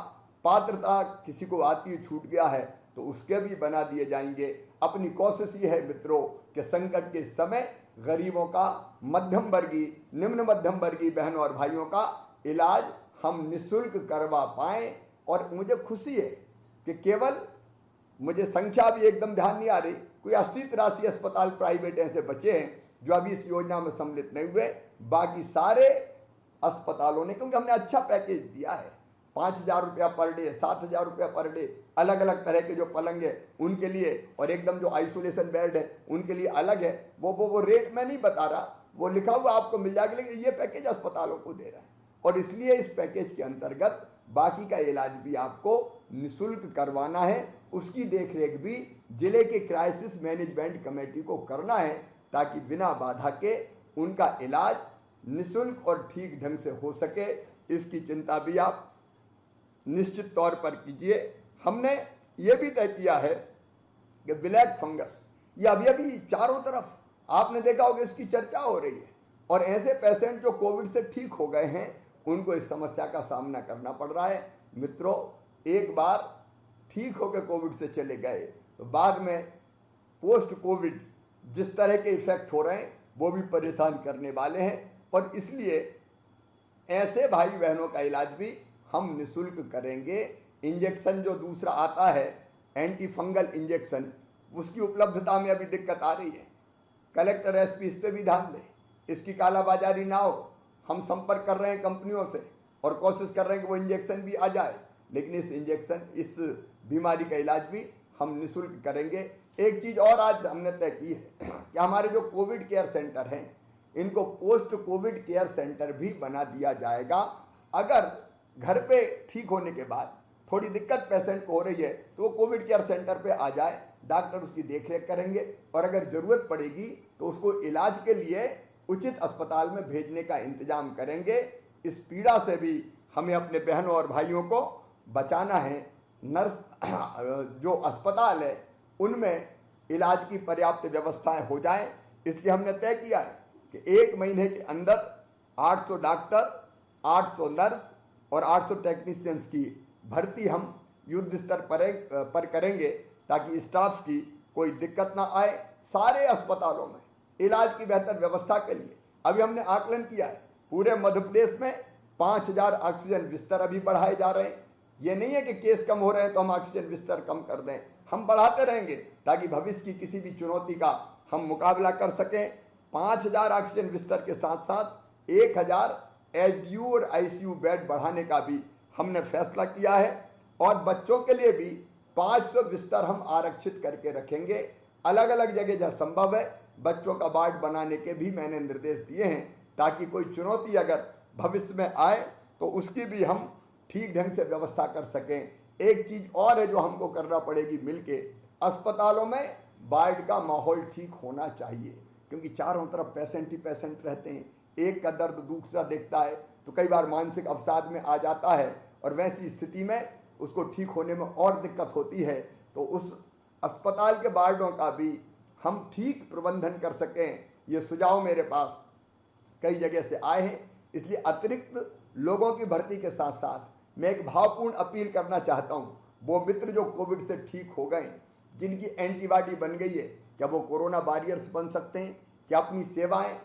पात्रता किसी को आती छूट गया है तो उसके भी बना दिए जाएंगे। अपनी कोशिश ये है मित्रों कि संकट के समय गरीबों का, मध्यम वर्गीय, निम्न मध्यम वर्गीय बहनों और भाइयों का इलाज हम निःशुल्क करवा पाएं। और मुझे खुशी है कि केवल, मुझे संख्या भी एकदम ध्यान नहीं आ रही, कोई 80-83 अस्पताल प्राइवेट ऐसे बचे हैं जो अभी इस योजना में सम्मिलित नहीं हुए। बाकी सारे अस्पतालों ने, क्योंकि हमने अच्छा पैकेज दिया है, 5,000 रुपया पर डे, 7,000 रुपया पर डे, अलग अलग तरह के जो पलंग है उनके लिए, और एकदम जो आइसोलेशन बेड है उनके लिए अलग है। वो रेट मैं नहीं बता रहा, वो लिखा हुआ आपको मिल जाएगा, लेकिन ये पैकेज अस्पतालों को दे रहा है। और इसलिए इस पैकेज के अंतर्गत बाकी का इलाज भी आपको निःशुल्क करवाना है। उसकी देखरेख भी जिले के क्राइसिस मैनेजमेंट कमेटी को करना है, ताकि बिना बाधा के उनका इलाज निःशुल्क और ठीक ढंग से हो सके। इसकी चिंता भी आप निश्चित तौर पर कीजिए। हमने ये भी तय किया है कि ब्लैक फंगस, ये अभी चारों तरफ आपने देखा होगा इसकी चर्चा हो रही है, और ऐसे पेशेंट जो कोविड से ठीक हो गए हैं उनको इस समस्या का सामना करना पड़ रहा है। मित्रों, एक बार ठीक होकर कोविड से चले गए तो बाद में पोस्ट कोविड जिस तरह के इफेक्ट हो रहे हैं वो भी परेशान करने वाले हैं। और इसलिए ऐसे भाई बहनों का इलाज भी हम निःशुल्क करेंगे। इंजेक्शन जो दूसरा आता है एंटी फंगल इंजेक्शन, उसकी उपलब्धता में अभी दिक्कत आ रही है। कलेक्टर एसपी इस पर भी ध्यान दें, इसकी कालाबाजारी ना हो। हम संपर्क कर रहे हैं कंपनियों से और कोशिश कर रहे हैं कि वो इंजेक्शन भी आ जाए, लेकिन इस बीमारी का इलाज भी हम निःशुल्क करेंगे। एक चीज़ और आज हमने तय की है कि हमारे जो कोविड केयर सेंटर हैं इनको पोस्ट कोविड केयर सेंटर भी बना दिया जाएगा। अगर घर पे ठीक होने के बाद थोड़ी दिक्कत पेशेंट को हो रही है तो वो कोविड केयर सेंटर पे आ जाए, डॉक्टर उसकी देखरेख करेंगे और अगर ज़रूरत पड़ेगी तो उसको इलाज के लिए उचित अस्पताल में भेजने का इंतजाम करेंगे। इस पीड़ा से भी हमें अपने बहनों और भाइयों को बचाना है। नर्स जो अस्पताल है उनमें इलाज की पर्याप्त व्यवस्थाएं हो जाएं, इसलिए हमने तय किया है कि 1 महीने के अंदर 800 डॉक्टर, 800 नर्स और 800 टेक्नीशियंस की भर्ती हम युद्ध स्तर पर करेंगे, ताकि स्टाफ की कोई दिक्कत ना आए। सारे अस्पतालों में इलाज की बेहतर व्यवस्था के लिए अभी हमने आकलन किया है, पूरे मध्य प्रदेश में 5000 ऑक्सीजन बिस्तर अभी बढ़ाए जा रहे हैं। ये नहीं है कि केस कम हो रहे हैं तो हम ऑक्सीजन बिस्तर कम कर दें, हम बढ़ाते रहेंगे ताकि भविष्य की किसी भी चुनौती का हम मुकाबला कर सकें। 5000 ऑक्सीजन बिस्तर के साथ साथ 1000 एचडीयू और आईसीयू बेड बढ़ाने का भी हमने फैसला किया है, और बच्चों के लिए भी 500 बिस्तर हम आरक्षित करके रखेंगे। अलग अलग जगह जहाँ संभव है बच्चों का वार्ड बनाने के भी मैंने निर्देश दिए हैं, ताकि कोई चुनौती अगर भविष्य में आए तो उसकी भी हम ठीक ढंग से व्यवस्था कर सकें। एक चीज और है जो हमको करना पड़ेगी मिलके, अस्पतालों में वार्ड का माहौल ठीक होना चाहिए, क्योंकि चारों तरफ पेशेंट ही पेशेंट रहते हैं। एक का दर्द दूसरा देखता है तो कई बार मानसिक अवसाद में आ जाता है, और वैसी स्थिति में उसको ठीक होने में और दिक्कत होती है। तो उस अस्पताल के वार्डों का भी हम ठीक प्रबंधन कर सकें, ये सुझाव मेरे पास कई जगह से आए हैं। इसलिए अतिरिक्त लोगों की भर्ती के साथ साथ मैं एक भावपूर्ण अपील करना चाहता हूँ, वो मित्र जो कोविड से ठीक हो गए, जिनकी एंटीबॉडी बन गई है, क्या वो कोरोना वॉरियर्स बन सकते हैं? क्या अपनी सेवाएं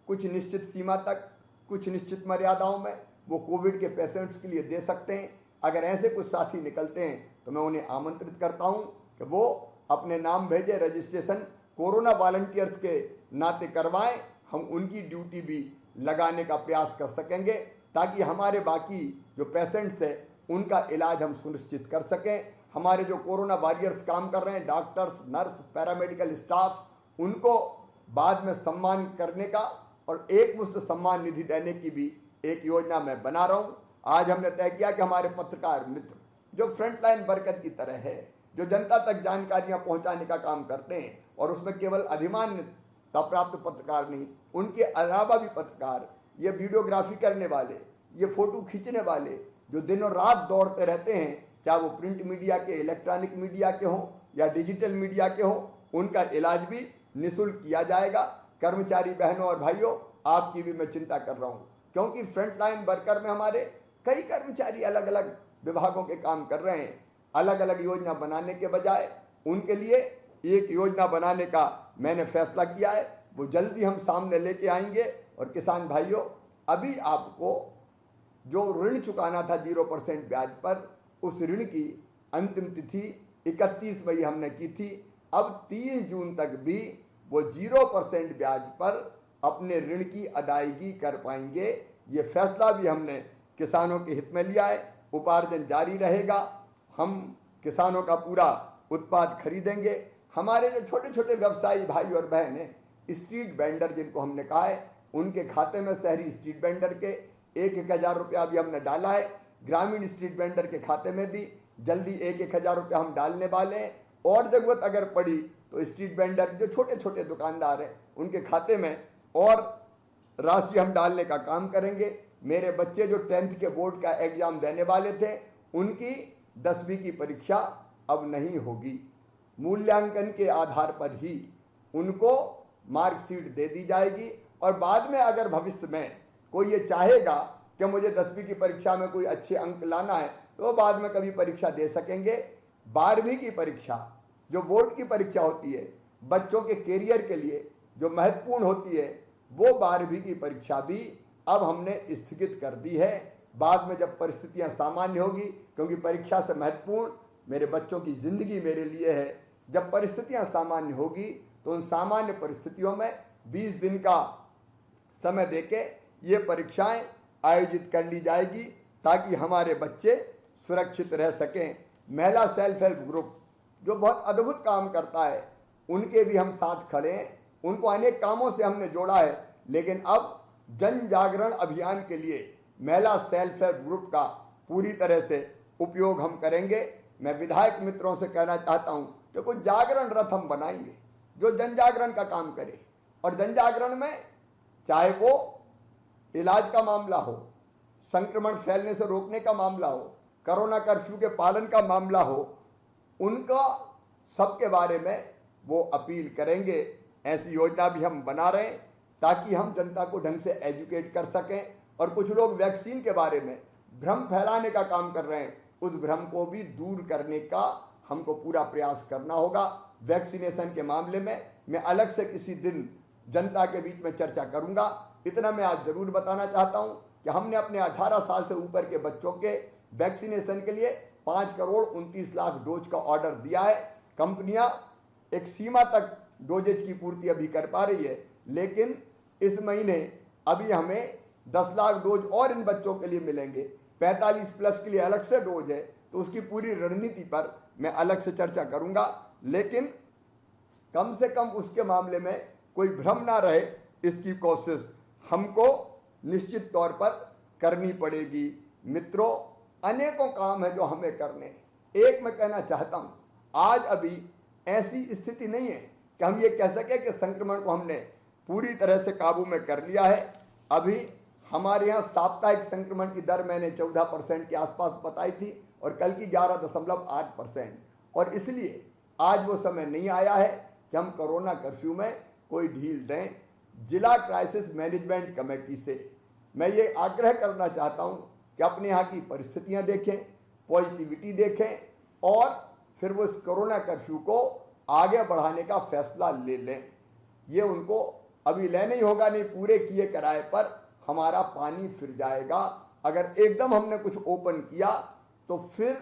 कुछ निश्चित सीमा तक, कुछ निश्चित मर्यादाओं में वो कोविड के पेशेंट्स के लिए दे सकते हैं? अगर ऐसे कुछ साथी निकलते हैं तो मैं उन्हें आमंत्रित करता हूं कि वो अपने नाम भेजे, रजिस्ट्रेशन कोरोना वॉलंटियर्स के नाते करवाएं। हम उनकी ड्यूटी भी लगाने का प्रयास कर सकेंगे, ताकि हमारे बाकी जो पेशेंट्स हैं उनका इलाज हम सुनिश्चित कर सकें। हमारे जो कोरोना वॉरियर्स काम कर रहे हैं, डॉक्टर्स, नर्स, पैरामेडिकल स्टाफ, उनको बाद में सम्मान करने का और एक मुश्त सम्मान निधि देने की भी एक योजना मैं बना रहा हूँ। आज हमने तय किया कि हमारे पत्रकार मित्र जो फ्रंटलाइन वर्कर की तरह है, जो जनता तक जानकारियां पहुंचाने का काम करते हैं, और उसमें केवल अधिमान्यता प्राप्त पत्रकार नहीं, उनके अलावा भी पत्रकार, ये वीडियोग्राफी करने वाले, ये फोटो खींचने वाले, जो दिनों रात दौड़ते रहते हैं, चाहे वो प्रिंट मीडिया के, इलेक्ट्रॉनिक मीडिया के हों या डिजिटल मीडिया के हों, उनका इलाज भी निःशुल्क किया जाएगा। कर्मचारी बहनों और भाइयों, आपकी भी मैं चिंता कर रहा हूँ, क्योंकि फ्रंटलाइन वर्कर में हमारे कई कर्मचारी अलग अलग विभागों के काम कर रहे हैं। अलग अलग योजना बनाने के बजाय उनके लिए एक योजना बनाने का मैंने फैसला किया है, वो जल्दी हम सामने लेके आएंगे। और किसान भाइयों, अभी आपको जो ऋण चुकाना था 0% ब्याज पर, उस ऋण की अंतिम तिथि 31 मई हमने की थी। अब 30 जून तक भी वो 0% ब्याज पर अपने ऋण की अदायगी कर पाएंगे। ये फैसला भी हमने किसानों के हित में लिया है। उपार्जन जारी रहेगा, हम किसानों का पूरा उत्पाद खरीदेंगे। हमारे जो छोटे छोटे व्यवसायी भाई और बहन हैं, स्ट्रीट वेंडर जिनको हमने कहा है, उनके खाते में शहरी स्ट्रीट वेंडर के 1,000 रुपया भी हमने डाला है। ग्रामीण स्ट्रीट वेंडर के खाते में भी जल्दी 1,000 रुपया हम डालने वाले हैं। और ज़रूरत अगर पड़ी तो स्ट्रीट वेंडर जो छोटे छोटे दुकानदार हैं, उनके खाते में और राशि हम डालने का काम करेंगे। मेरे बच्चे जो 10th के बोर्ड का एग्जाम देने वाले थे, उनकी 10वीं की परीक्षा अब नहीं होगी। मूल्यांकन के आधार पर ही उनको मार्कशीट दे दी जाएगी। और बाद में अगर भविष्य में कोई ये चाहेगा कि मुझे 10वीं की परीक्षा में कोई अच्छे अंक लाना है, तो वो बाद में कभी परीक्षा दे सकेंगे। 12वीं की परीक्षा जो बोर्ड की परीक्षा होती है, बच्चों के कैरियर के लिए जो महत्वपूर्ण होती है, वो 12वीं की परीक्षा भी अब हमने स्थगित कर दी है। बाद में जब परिस्थितियां सामान्य होगी, क्योंकि परीक्षा से महत्वपूर्ण मेरे बच्चों की जिंदगी मेरे लिए है। जब परिस्थितियां सामान्य होगी तो उन सामान्य परिस्थितियों में 20 दिन का समय देके ये परीक्षाएं आयोजित कर ली जाएगी, ताकि हमारे बच्चे सुरक्षित रह सकें। महिला सेल्फ हेल्प ग्रुप जो बहुत अद्भुत काम करता है, उनके भी हम साथ खड़े हैं। उनको अनेक कामों से हमने जोड़ा है, लेकिन अब जन जागरण अभियान के लिए महिला सेल्फ हेल्प ग्रुप का पूरी तरह से उपयोग हम करेंगे। मैं विधायक मित्रों से कहना चाहता हूं कि कोई जागरण रथ हम बनाएंगे जो जन जागरण का काम करे। और जन जागरण में चाहे वो इलाज का मामला हो, संक्रमण फैलने से रोकने का मामला हो, कोरोना कर्फ्यू के पालन का मामला हो, उनका सबके बारे में वो अपील करेंगे। ऐसी योजना भी हम बना रहे हैं ताकि हम जनता को ढंग से एजुकेट कर सकें। और कुछ लोग वैक्सीन के बारे में भ्रम फैलाने का काम कर रहे हैं, उस भ्रम को भी दूर करने का हमको पूरा प्रयास करना होगा। वैक्सीनेशन के मामले में मैं अलग से किसी दिन जनता के बीच में चर्चा करूंगा। इतना मैं आज जरूर बताना चाहता हूं कि हमने अपने 18 साल से ऊपर के बच्चों के वैक्सीनेशन के लिए 5,29,00,000 डोज का ऑर्डर दिया है। कंपनियां एक सीमा तक डोजेज की पूर्ति अभी कर पा रही है, लेकिन इस महीने अभी हमें 10 लाख डोज और इन बच्चों के लिए मिलेंगे। 45 प्लस के लिए अलग से डोज है, तो उसकी पूरी रणनीति पर मैं अलग से चर्चा करूंगा। लेकिन कम से कम उसके मामले में कोई भ्रम ना रहे, इसकी कोशिश हमको निश्चित तौर पर करनी पड़ेगी। मित्रों, अनेकों काम है जो हमें करने हैं। एक मैं कहना चाहता हूं, आज अभी ऐसी स्थिति नहीं है कि हम ये कह सके कि संक्रमण को हमने पूरी तरह से काबू में कर लिया है। अभी हमारे यहाँ साप्ताहिक संक्रमण की दर मैंने 14% के आसपास बताई थी और कल की 11.8%। और इसलिए आज वो समय नहीं आया है कि हम कोरोना कर्फ्यू में कोई ढील दें। जिला क्राइसिस मैनेजमेंट कमेटी से मैं ये आग्रह करना चाहता हूँ कि अपने यहाँ की परिस्थितियाँ देखें, पॉजिटिविटी देखें और फिर वो इस कोरोना कर्फ्यू को आगे बढ़ाने का फैसला ले लें। ये उनको अभी लेना ही होगा, नहीं पूरे किए किराए पर हमारा पानी फिर जाएगा। अगर एकदम हमने कुछ ओपन किया तो फिर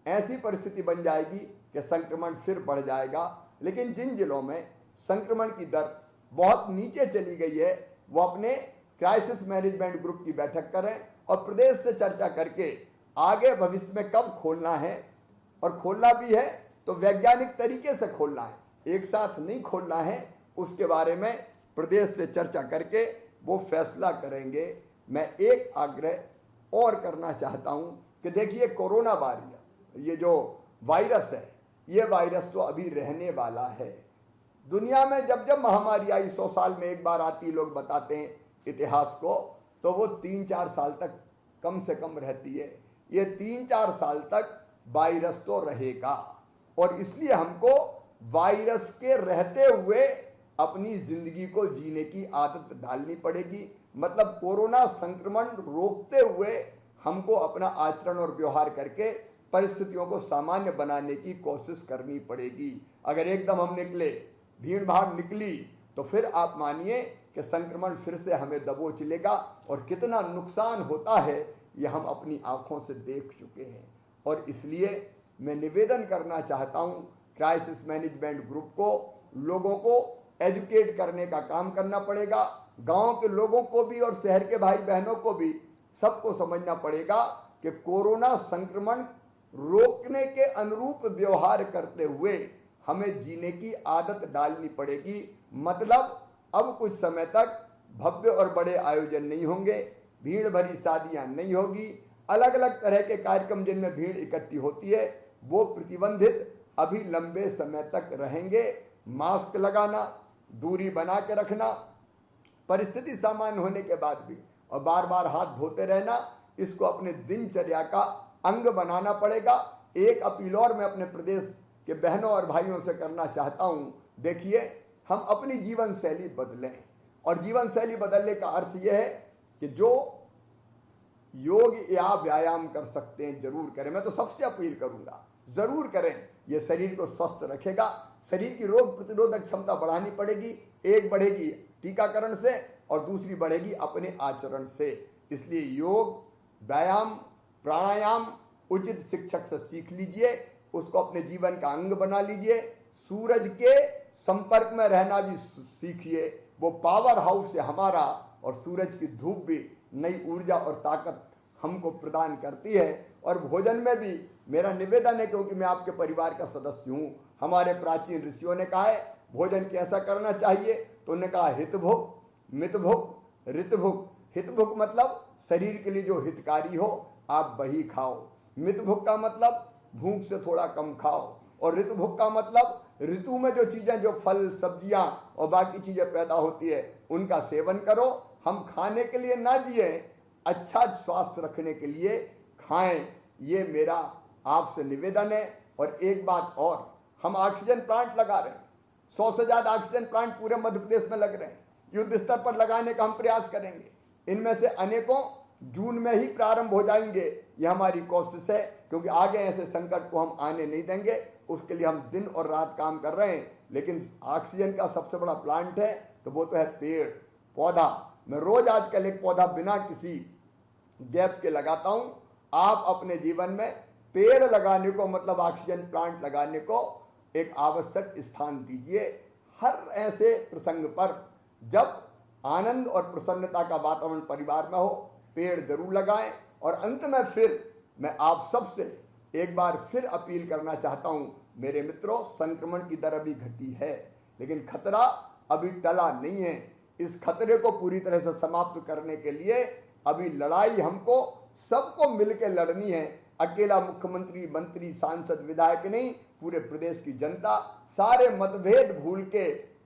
ऐसी परिस्थिति बन जाएगी कि संक्रमण फिर बढ़ जाएगा। लेकिन जिन जिलों में संक्रमण की दर बहुत नीचे चली गई है, वो अपने क्राइसिस मैनेजमेंट ग्रुप की बैठक करें और प्रदेश से चर्चा करके आगे भविष्य में कब खोलना है, और खोलना भी है तो वैज्ञानिक तरीके से खोलना है, एक साथ नहीं खोलना है, उसके बारे में प्रदेश से चर्चा करके वो फैसला करेंगे। मैं एक आग्रह और करना चाहता हूं कि देखिए, कोरोना वायरस, ये जो वायरस है, ये वायरस तो अभी रहने वाला है। दुनिया में जब जब महामारी आई, 100 साल में एक बार आती, लोग बताते हैं इतिहास को, तो वो 3-4 साल तक कम से कम रहती है। ये 3-4 साल तक वायरस तो रहेगा और इसलिए हमको वायरस के रहते हुए अपनी जिंदगी को जीने की आदत डालनी पड़ेगी। मतलब कोरोना संक्रमण रोकते हुए हमको अपना आचरण और व्यवहार करके परिस्थितियों को सामान्य बनाने की कोशिश करनी पड़ेगी। अगर एकदम हम निकले, भीड़ भाड़ निकली, तो फिर आप मानिए कि संक्रमण फिर से हमें दबोच लेगा और कितना नुकसान होता है ये हम अपनी आंखों से देख चुके हैं। और इसलिए मैं निवेदन करना चाहता हूं क्राइसिस मैनेजमेंट ग्रुप को, लोगों को एजुकेट करने का काम करना पड़ेगा। गांव के लोगों को भी और शहर के भाई बहनों को भी सबको समझना पड़ेगा कि कोरोना संक्रमण रोकने के अनुरूप व्यवहार करते हुए हमें जीने की आदत डालनी पड़ेगी। मतलब अब कुछ समय तक भव्य और बड़े आयोजन नहीं होंगे, भीड़ भरी शादियां नहीं होगी, अलग अलग तरह के कार्यक्रम जिनमें भीड़ इकट्ठी होती है वो प्रतिबंधित अभी लंबे समय तक रहेंगे। मास्क लगाना, दूरी बना के रखना, परिस्थिति सामान्य होने के बाद भी, और बार बार हाथ धोते रहना, इसको अपने दिनचर्या का अंग बनाना पड़ेगा। एक अपील और मैं अपने प्रदेश के बहनों और भाइयों से करना चाहता हूं। देखिए, हम अपनी जीवन शैली बदलें, और जीवन शैली बदलने का अर्थ यह है कि जो योग या व्यायाम कर सकते हैं जरूर करें। मैं तो सबसे अपील करूंगा, जरूर करें। ये शरीर को स्वस्थ रखेगा, शरीर की रोग प्रतिरोधक क्षमता बढ़ानी पड़ेगी। एक बढ़ेगी टीकाकरण से और दूसरी बढ़ेगी अपने आचरण से। इसलिए योग, व्यायाम, प्राणायाम उचित शिक्षक से सीख लीजिए, उसको अपने जीवन का अंग बना लीजिए। सूरज के संपर्क में रहना भी सीखिए, वो पावर हाउस है हमारा, और सूरज की धूप भी नई ऊर्जा और ताकत हमको प्रदान करती है। और भोजन में भी मेरा निवेदन है, क्योंकि मैं आपके परिवार का सदस्य हूँ, हमारे प्राचीन ऋषियों ने कहा है भोजन कैसा करना चाहिए, तो उन्होंने कहा हितभुक, मितभुक, ऋतभुक। हितभुक मतलब शरीर के लिए जो हितकारी हो आप वही खाओ, मितभुक का मतलब भूख से थोड़ा कम खाओ, और ऋतुभुक का मतलब ऋतु में जो चीजें, जो फल सब्जियां और बाकी चीजें पैदा होती है उनका सेवन करो। हम खाने के लिए ना जिए, अच्छा स्वास्थ्य रखने के लिए खाएं। ये मेरा आपसे निवेदन है। और एक बात और, हम ऑक्सीजन प्लांट लगा रहे हैं, 100 से ज्यादा ऑक्सीजन प्लांट पूरे मध्य प्रदेश में लग रहे हैं। युद्ध स्तर पर लगाने का हम प्रयास करेंगे। इनमें से अनेकों जून में ही प्रारंभ हो जाएंगे, ये हमारी कोशिश है, क्योंकि आगे ऐसे संकट को हम आने नहीं देंगे। उसके लिए हम दिन और रात काम कर रहे हैं। लेकिन ऑक्सीजन का सबसे बड़ा प्लांट है तो वो तो है पेड़ पौधा। मैं रोज आजकल एक पौधा बिना किसी गैप के लगाता हूं। आप अपने जीवन में पेड़ लगाने को, मतलब ऑक्सीजन प्लांट लगाने को एक आवश्यक स्थान दीजिए। हर ऐसे प्रसंग पर जब आनंद और प्रसन्नता का वातावरण परिवार में हो, पेड़ जरूर लगाएं। और अंत में फिर मैं आप सबसे एक बार फिर अपील करना चाहता हूं, मेरे मित्रों, संक्रमण की दर अभी घटी है, लेकिन खतरा अभी टला नहीं है। इस खतरे को पूरी तरह से समाप्त करने के लिए अभी लड़ाई हमको सबको मिलकर लड़नी है। अकेला मुख्यमंत्री, मंत्री, सांसद, विधायक नहीं, पूरे प्रदेश की जनता सारे मतभेद भूल के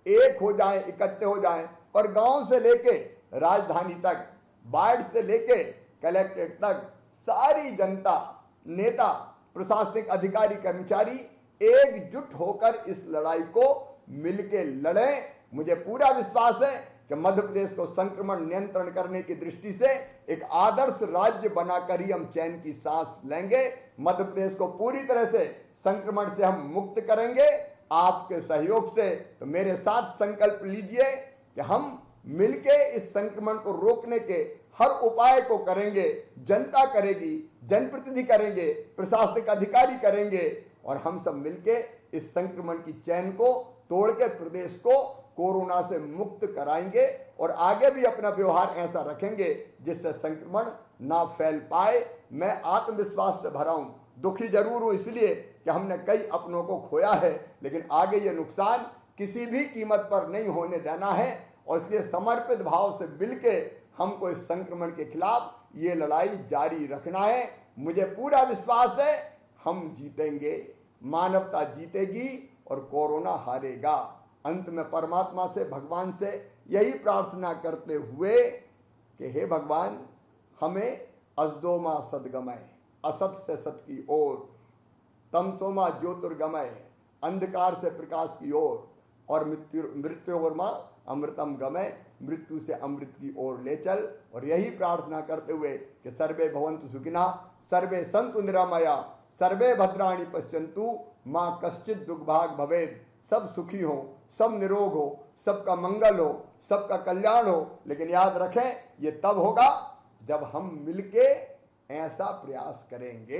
एक हो जाएं, इकट्ठे हो जाएं और गांव से लेके राजधानी तक, वार्ड से लेके कलेक्ट्रेट तक सारी जनता, नेता, प्रशासनिक अधिकारी, कर्मचारी एकजुट होकर इस लड़ाई को मिलके लड़ें। मुझे पूरा विश्वास है कि मध्य प्रदेश को संक्रमण नियंत्रण करने की दृष्टि से एक आदर्श राज्य बनाकर ही हम चैन की सांस लेंगे। मध्य प्रदेश को पूरी तरह से संक्रमण से हम मुक्त करेंगे आपके सहयोग से। तो मेरे साथ संकल्प लीजिए कि हम मिलके इस संक्रमण को रोकने के हर उपाय को करेंगे। जनता करेगी, जनप्रतिनिधि करेंगे, प्रशासनिक अधिकारी करेंगे और हम सब मिलके इस संक्रमण की चैन को तोड़ के प्रदेश को कोरोना से मुक्त कराएंगे और आगे भी अपना व्यवहार ऐसा रखेंगे जिससे संक्रमण ना फैल पाए। मैं आत्मविश्वास से भरा हूं, दुखी जरूर हूं इसलिए कि हमने कई अपनों को खोया है, लेकिन आगे ये नुकसान किसी भी कीमत पर नहीं होने देना है और इसलिए समर्पित भाव से मिलके हमको इस संक्रमण के खिलाफ ये लड़ाई जारी रखना है। मुझे पूरा विश्वास है हम जीतेंगे, मानवता जीतेगी और कोरोना हारेगा। अंत में परमात्मा से, भगवान से यही प्रार्थना करते हुए कि हे भगवान, हमें असदोमा सदगमय, असत से सत की ओर, तमसोमा ज्योतिर्गमय, अंधकार से प्रकाश की ओर और मृत्योर्मा अमृतम गमय, मृत्यु से अमृत की ओर ले चल। और यही प्रार्थना करते हुए कि सर्वे भवन्तु सुखिनः, सर्वे सन्तु निरामया, सर्वे भद्राणि पश्यन्तु, माँ कश्चित् दुर्भाग भवेत्। सब सुखी हो, सब निरोग हो, सबका मंगल हो, सबका कल्याण हो। लेकिन याद रखें, ये तब होगा जब हम मिलके ऐसा प्रयास करेंगे,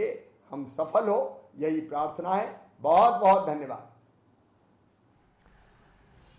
हम सफल हो, यही प्रार्थना है। बहुत बहुत धन्यवाद।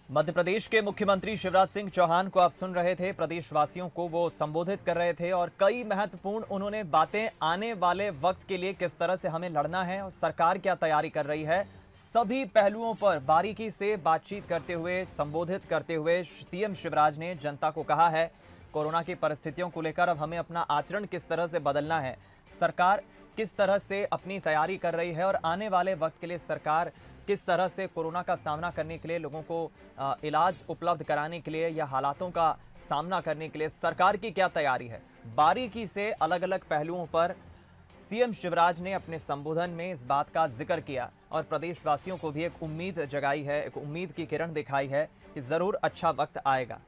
मध्य प्रदेश के मुख्यमंत्री शिवराज सिंह चौहान को आप सुन रहे थे। प्रदेशवासियों को वो संबोधित कर रहे थे और कई महत्वपूर्ण उन्होंने बातें, आने वाले वक्त के लिए किस तरह से हमें लड़ना है और सरकार क्या तैयारी कर रही है, सभी पहलुओं पर बारीकी से बातचीत करते हुए, संबोधित करते हुए सीएम शिवराज ने जनता को कहा है कोरोना की परिस्थितियों को लेकर अब हमें अपना आचरण किस तरह से बदलना है, सरकार किस तरह से अपनी तैयारी कर रही है और आने वाले वक्त के लिए सरकार किस तरह से कोरोना का सामना करने के लिए, लोगों को इलाज उपलब्ध कराने के लिए या हालातों का सामना करने के लिए सरकार की क्या तैयारी है। बारीकी से अलग अलग पहलुओं पर सीएम शिवराज ने अपने संबोधन में इस बात का जिक्र किया और प्रदेशवासियों को भी एक उम्मीद जगाई है, एक उम्मीद की किरण दिखाई है कि जरूर अच्छा वक्त आएगा।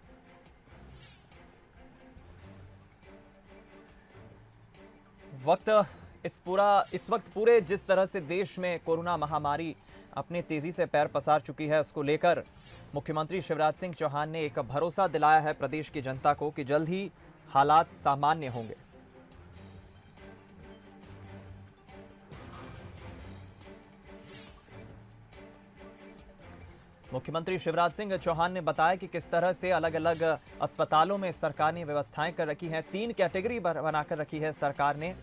इस वक्त पूरे जिस तरह से देश में कोरोना महामारी अपनी तेजी से पैर पसार चुकी है, उसको लेकर मुख्यमंत्री शिवराज सिंह चौहान ने एक भरोसा दिलाया है प्रदेश की जनता को कि जल्द ही हालात सामान्य होंगे। मुख्यमंत्री शिवराज सिंह चौहान ने बताया कि किस तरह से अलग अलग अस्पतालों में सरकार ने व्यवस्थाएं कर रखी हैं। 3 कैटेगरी बनाकर रखी है सरकार ने।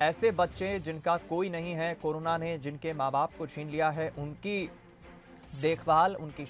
ऐसे बच्चे जिनका कोई नहीं है, कोरोना ने जिनके माँ बाप को छीन लिया है, उनकी देखभाल, उनकी